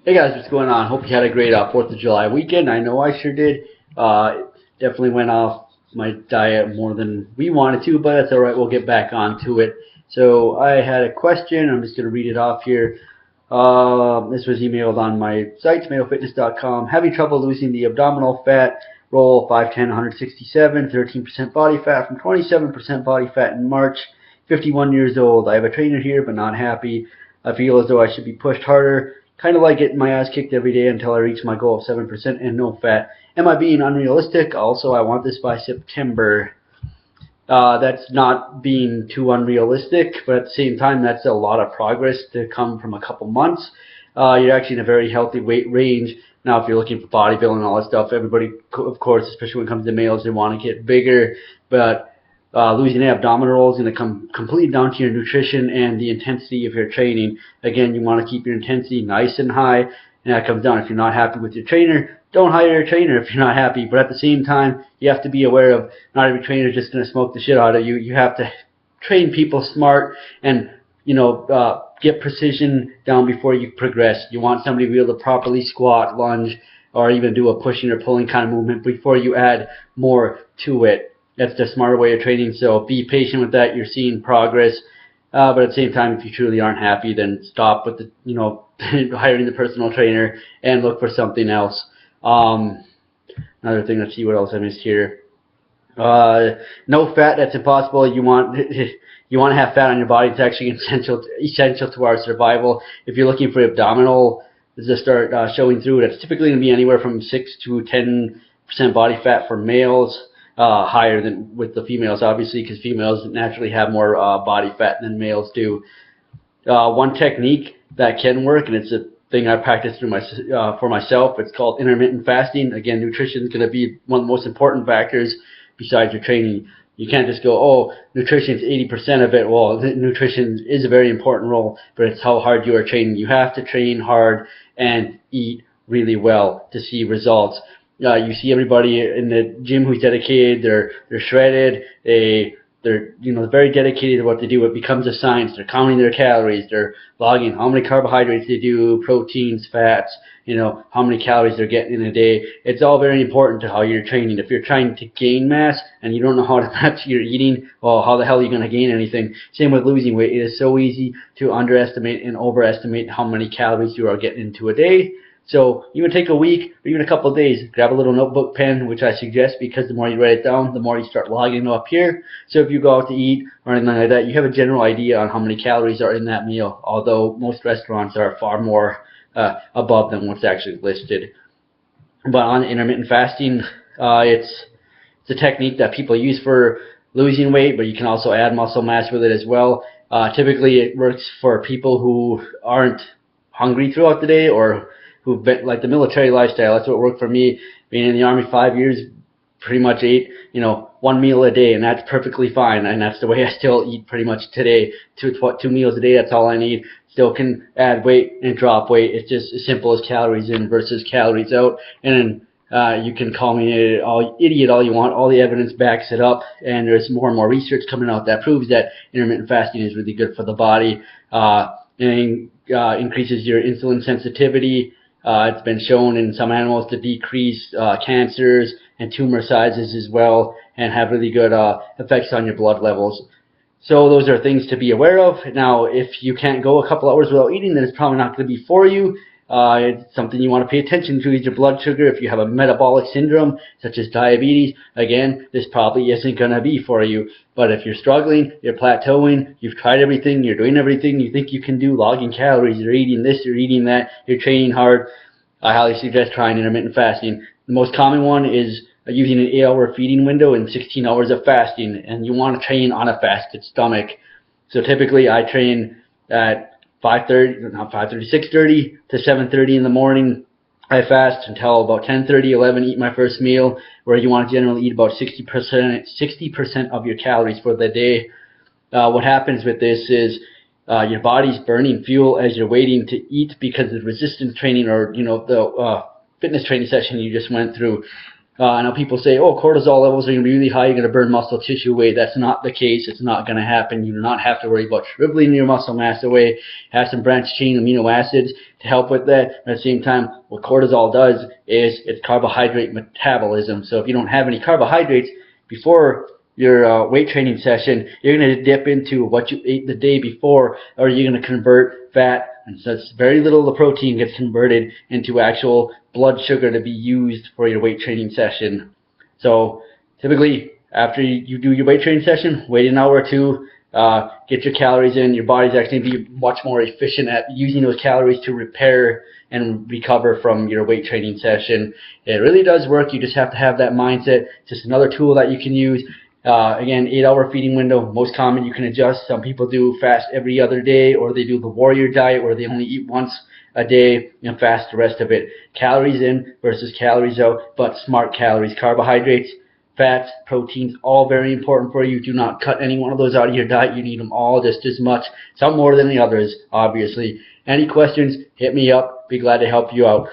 Hey guys, what's going on? Hope you had a great 4th of July weekend. I know I sure did. Definitely went off my diet more than we wanted to, but that's alright. We'll get back onto it. So I had a question. I'm just going to read it off here. This was emailed on my site, tomatofitness.com. Having trouble losing the abdominal fat. Roll 5'10", 167, 13% body fat from 27% body fat in March. 51 years old. I have a trainer here, but not happy. I feel as though I should be pushed harder. Kind of like getting my ass kicked every day until I reach my goal of 7% and no fat. Am I being unrealistic? Also, I want this by September. That's not being too unrealistic, but at the same time, that's a lot of progress to come from a couple months. You're actually in a very healthy weight range. Now, if you're looking for bodybuilding and all that stuff, everybody, of course, especially when it comes to males, they want to get bigger, but losing the abdominal is going to come completely down to your nutrition and the intensity of your training. Again, you want to keep your intensity nice and high, and that comes down. If you're not happy with your trainer, don't hire a trainer if you're not happy. But at the same time, you have to be aware of not every trainer is just going to smoke the shit out of you. You have to train people smart and, get precision down before you progress. You want somebody to be able to properly squat, lunge, or even do a pushing or pulling kind of movement before you add more to it. That's the smarter way of training, so be patient with that. You're seeing progress, but at the same time, if you truly aren't happy, then stop with the, hiring the personal trainer and look for something else. Another thing, let's see what else I missed here. No fat, that's impossible. You want to have fat on your body. It's actually essential to our survival. If you're looking for abdominal to start showing through, that's typically going to be anywhere from 6 to 10% body fat for males. Higher than with the females, obviously, because females naturally have more body fat than males do. One technique that can work, and it's a thing I practice for myself, it's called intermittent fasting. Again, nutrition is going to be one of the most important factors besides your training. You can't just go, oh, nutrition is 80% of it. Well, nutrition is a very important role, but it's how hard you are training. You have to train hard and eat really well to see results. You see everybody in the gym who's dedicated. They're shredded. They're very dedicated to what they do. It becomes a science. They're counting their calories. They're logging how many carbohydrates they do, proteins, fats. How many calories they're getting in a day. It's all very important to how you're training. If you're trying to gain mass and you don't know how to match your eating, well, how the hell are you going to gain anything? Same with losing weight. It is so easy to underestimate and overestimate how many calories you are getting into a day. So even take a week or even a couple of days, grab a little notebook pen, which I suggest because the more you write it down, the more you start logging up here. So if you go out to eat or anything like that, you have a general idea on how many calories are in that meal, although most restaurants are far more above than what's actually listed. But on intermittent fasting, it's a technique that people use for losing weight, but you can also add muscle mass with it as well. Typically it works for people who aren't hungry throughout the day or who've been like the military lifestyle. That's what worked for me. Being in the Army 5 years, pretty much ate, one meal a day, and that's perfectly fine. And that's the way I still eat pretty much today. Two meals a day, that's all I need. Still can add weight and drop weight. It's just as simple as calories in versus calories out. And you can call me an idiot all you want. All the evidence backs it up, and there's more and more research coming out that proves that intermittent fasting is really good for the body. And increases your insulin sensitivity. It's been shown in some animals to decrease cancers and tumor sizes as well, and have really good effects on your blood levels. So those are things to be aware of. Now, if you can't go a couple hours without eating, then it's probably not going to be for you. It's something you want to pay attention to is your blood sugar. If you have a metabolic syndrome, such as diabetes, again, this probably isn't going to be for you. But if you're struggling, you're plateauing, you've tried everything, you're doing everything you think you can do, logging calories, you're eating this, you're eating that, you're training hard, I highly suggest trying intermittent fasting. The most common one is using an 8-hour feeding window and 16 hours of fasting, and you want to train on a fasted stomach. So typically I train at 6:30 to 7:30 in the morning. I fast until about 10:30, 11, eat my first meal, where you want to generally eat about 60% of your calories for the day. What happens with this is your body's burning fuel as you're waiting to eat because of resistance training or the fitness training session you just went through. I know people say, oh, cortisol levels are going to be really high, you're going to burn muscle tissue away. That's not the case. It's not going to happen. You do not have to worry about shriveling your muscle mass away. Have some branched chain amino acids to help with that. At the same time, what cortisol does is it's carbohydrate metabolism. So if you don't have any carbohydrates before your weight training session, you're going to dip into what you ate the day before, or you're going to convert fat, and so it's very little of the protein gets converted into actual blood sugar to be used for your weight training session. So typically, after you do your weight training session, wait an hour or two, get your calories in. Your body's actually going to be much more efficient at using those calories to repair and recover from your weight training session. It really does work. You just have to have that mindset. It's just another tool that you can use. Again, 8-hour feeding window, most common. You can adjust. Some people do fast every other day, or they do the warrior diet where they only eat once a day and fast the rest of it. Calories in versus calories out, but smart calories. Carbohydrates, fats, proteins, all very important for you. Do not cut any one of those out of your diet. You need them all just as much, some more than the others, obviously. Any questions, hit me up. Be glad to help you out.